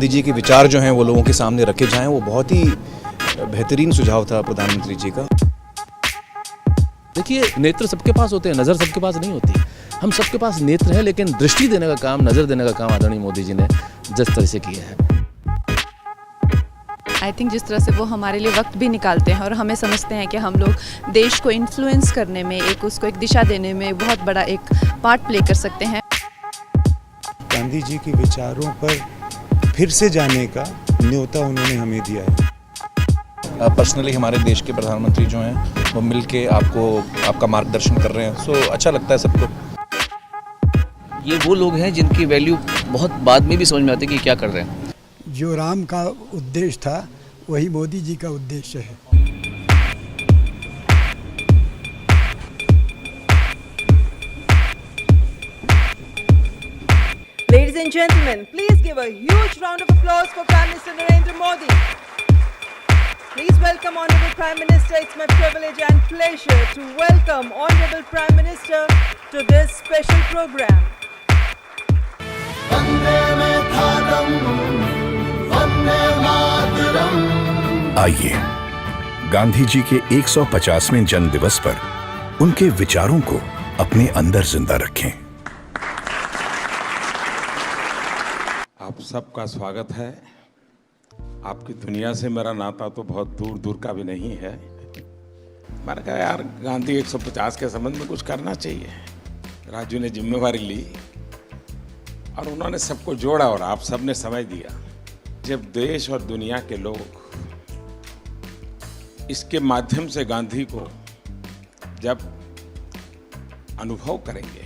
गांधी जी के विचार जो हैं वो लोगों के सामने रखे जाएं, वो बहुत ही बेहतरीन सुझाव था प्रधानमंत्री जी का। देखिए, नेत्र सबके पास होते हैं, नज़र सबके पास नहीं होती। हम सबके पास नेत्र है, लेकिन दृष्टि देने का काम, नज़र देने का काम आदरणीय मोदी जी ने जिस तरह से किया है, आई थिंक जिस तरह से वो हमारे लिए वक्त भी निकालते हैं और हमें समझते हैं कि हम लोग देश को इन्फ्लुएंस करने में, उसको एक दिशा देने में बहुत बड़ा एक पार्ट प्ले कर सकते हैं। गांधी जी के विचारों पर फिर से जाने का न्योता उन्होंने हमें दिया है। पर्सनली हमारे देश के प्रधानमंत्री जो हैं वो मिल के आपका मार्गदर्शन कर रहे हैं, सो अच्छा लगता है सबको। ये वो लोग हैं जिनकी वैल्यू बहुत बाद में भी समझ में आती है कि क्या कर रहे हैं। जो राम का उद्देश्य था वही मोदी जी का उद्देश्य है। Ladies and gentlemen, please give a huge round of applause for Prime Minister Narendra Modi. Please welcome Honorable Prime Minister. It's my privilege and pleasure to welcome Honorable Prime Minister to this special program. आइए गांधी जी के 150वें जन्म दिवस पर उनके विचारों को अपने अंदर जिंदा रखें। आप सबका स्वागत है। आपकी दुनिया से मेरा नाता तो बहुत दूर दूर का भी नहीं है। मैंने कहा यार गांधी 150 के संबंध में कुछ करना चाहिए। राजू ने जिम्मेवारी ली और उन्होंने सबको जोड़ा और आप सबने समय दिया। जब देश और दुनिया के लोग इसके माध्यम से गांधी को जब अनुभव करेंगे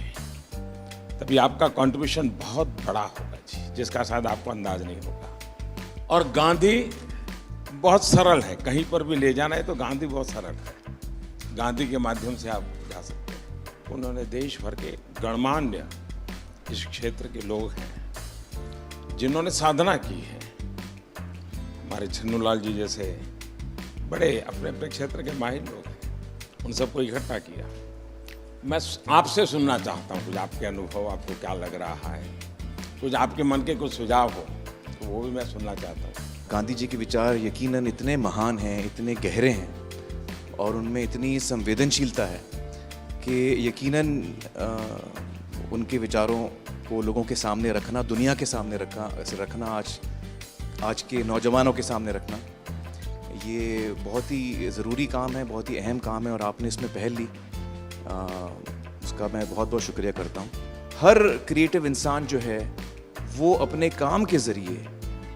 तभी आपका कंट्रीब्यूशन बहुत बड़ा होगा जी, जिसका शायद आपको अंदाज नहीं होगा। और गांधी बहुत सरल है, कहीं पर भी ले जाना है तो गांधी बहुत सरल है। गांधी के माध्यम से आप जा सकते हैं। उन्होंने देश भर के गणमान्य इस क्षेत्र के लोग हैं जिन्होंने साधना की है। हमारे छन्नूलाल जी जैसे बड़े अपने अपने क्षेत्र के माहिर लोग हैं, उन सबको इकट्ठा किया। मैं आपसे सुनना चाहता हूँ कुछ आपके अनुभव, आपको क्या लग रहा है, कुछ आपके मन के कुछ सुझाव हो तो वो भी मैं सुनना चाहता हूँ। गांधी जी के विचार यकीनन इतने महान हैं, इतने गहरे हैं और उनमें इतनी संवेदनशीलता है कि यकीनन उनके विचारों को लोगों के सामने रखना, दुनिया के सामने रखना, आज के नौजवानों के सामने रखना, ये बहुत ही ज़रूरी काम है, बहुत ही अहम काम है और आपने इसमें पहल ली, उसका मैं बहुत बहुत शुक्रिया करता हूँ। हर क्रिएटिव इंसान जो है वो अपने काम के ज़रिए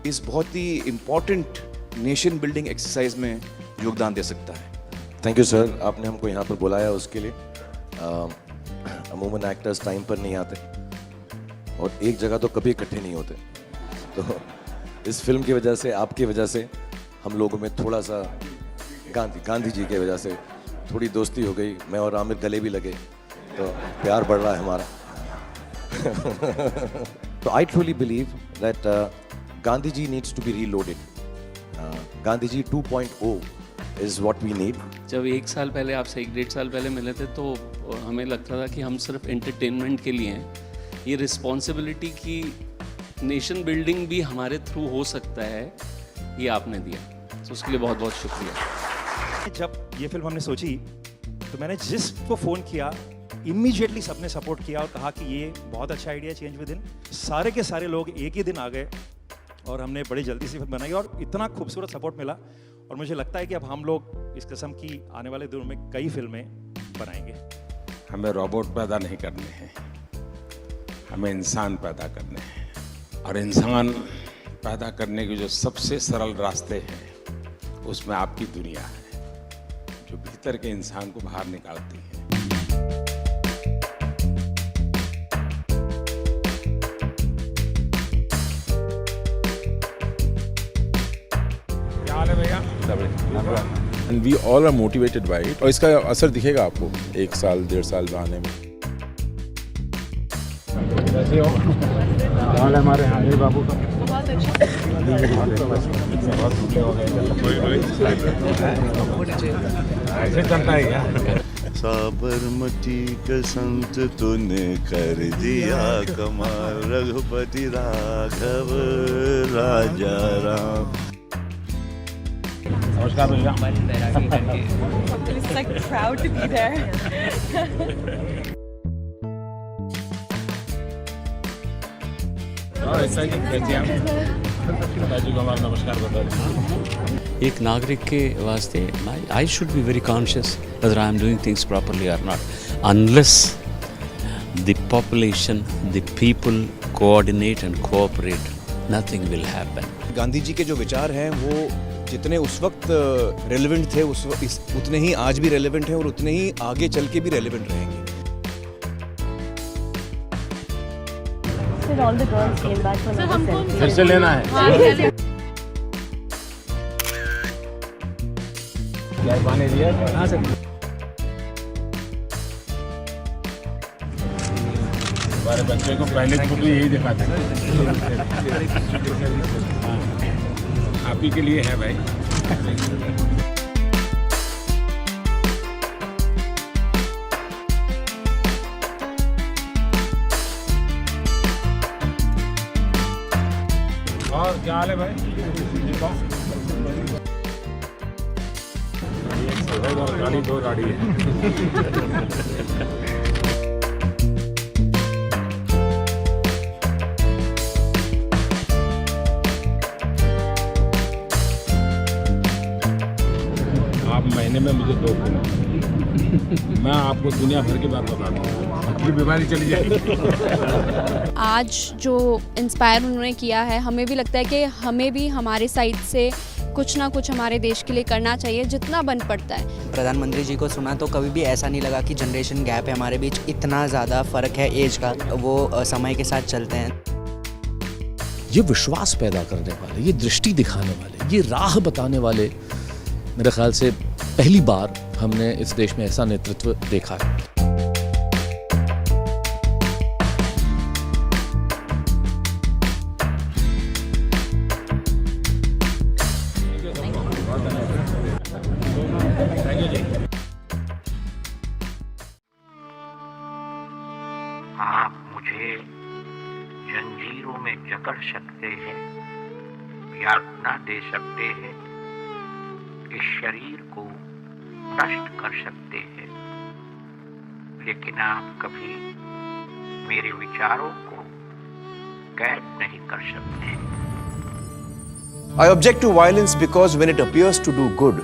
इस बहुत ही इम्पॉर्टेंट नेशन बिल्डिंग एक्सरसाइज में योगदान दे सकता है। थैंक यू सर, आपने हमको यहाँ पर बुलाया उसके लिए। अमूमन एक्टर्स टाइम पर नहीं आते और एक जगह तो कभी इकट्ठे नहीं होते, तो इस फिल्म की वजह से, आपकी वजह से हम लोगों में थोड़ा सा गांधी जी की वजह से थोड़ी दोस्ती हो गई। मैं और आमिर गले भी लगे तो प्यार बढ़ रहा है हमारा। तो I truly believe that Gandhi ji needs to be reloaded. Gandhi ji 2.0 is what we need. जब 1 साल पहले आपसे 1-1.5 साल पहले मिले थे तो हमें लगता था कि हम सिर्फ एंटरटेनमेंट के लिए हैं। ये रिस्पॉन्सिबिलिटी की नेशन बिल्डिंग भी हमारे थ्रू हो सकता है, ये आपने दिया, तो उसके लिए बहुत बहुत शुक्रिया। जब ये फिल्म हमने सोची तो मैंने जिसको फ़ोन किया इमीडिएटली सबने सपोर्ट किया और कहा कि ये बहुत अच्छा आइडिया, चेंज विद इन। सारे के सारे लोग एक ही दिन आ गए और हमने बड़ी जल्दी से फिल्म बनाई और इतना खूबसूरत सपोर्ट मिला। और मुझे लगता है कि अब हम लोग इस किस्म की आने वाले दिनों में कई फिल्में बनाएंगे। हमें रोबोट पैदा नहीं करने हैं, हमें इंसान पैदा करने हैं। और इंसान पैदा करने के जो सबसे सरल रास्ते हैं उसमें आपकी दुनिया है, जो भीतर के इंसान को बाहर निकालती है। क्या हाल है भैया? And we all are motivated by it. और इसका असर दिखेगा आपको 1 साल 1.5 साल में आने में। कैसे हो? हाल हमारे अनिल बाबू का बहुत अच्छा। ऐसे चलता है क्या? साबरमती का संत तूने कर दिया कमाल, रघुपति राघव राजा राम। नमस्कार भैया। It's like proud to be there. नमस्कार बता। एक नागरिक के वास्ते I should be very conscious whether I am doing things properly or not. Unless the population, the people coordinate and cooperate, nothing will happen. Gandhi ji के जो विचार हैं वो जितने उस वक्त रेलेवेंट थे उतने ही आज भी रेलेवेंट हैं और उतने ही आगे चल के भी रेलेवेंट रहेंगे। All the girls came back from the selfie. फिर से लेना है। क्या पानी दिया? हाँ सर। हमारे बच्चे को पहले बुक में यही दिखाते हैं। आप ही के लिए है भाई। और क्या हाल है भाई? गाड़ी दो गाड़ी है। आप महीने में मुझे 2 मैं आपको दुनिया भर की बात बता दूँ, अपनी बीमारी चली जाएगी। आज जो इंस्पायर उन्होंने किया है, हमें भी लगता है कि हमें भी हमारे साइड से कुछ ना कुछ हमारे देश के लिए करना चाहिए जितना बन पड़ता है। प्रधानमंत्री जी को सुना तो कभी भी ऐसा नहीं लगा कि जनरेशन गैप है हमारे बीच, इतना ज़्यादा फ़र्क है एज का, वो समय के साथ चलते हैं। ये विश्वास पैदा करने वाले, ये दृष्टि दिखाने वाले, ये राह बताने वाले, मेरे ख्याल से पहली बार हमने इस देश में ऐसा नेतृत्व देखा है। आप मुझे जंजीरों में जकड़ सकते हैं, यातना दे सकते हैं, इस शरीर को नष्ट कर सकते हैं, लेकिन आप कभी मेरे विचारों को कैद नहीं कर सकते। I object to violence because when it appears to do good,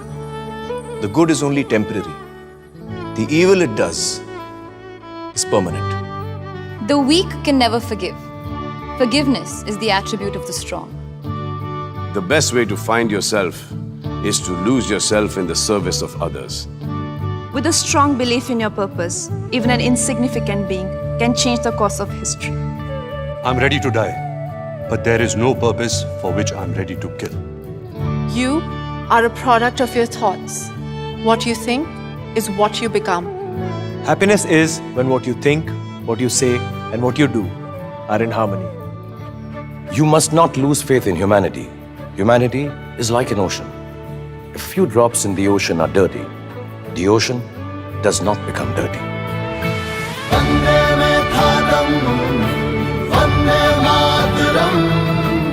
the good is only temporary. The evil it does is permanent. The weak can never forgive. Forgiveness is the attribute of the strong. The best way to find yourself is to lose yourself in the service of others. With a strong belief in your purpose, even an insignificant being can change the course of history. I'm ready to die, but there is no purpose for which I'm ready to kill. You are a product of your thoughts. What you think is what you become. Happiness is when what you think, what you say, and what you do are in harmony. You must not lose faith in humanity. Humanity is like an ocean. If few drops in the ocean are dirty, the ocean does not become dirty.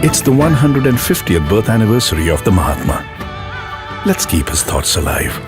It's the 150th birth anniversary of the Mahatma. Let's keep his thoughts alive.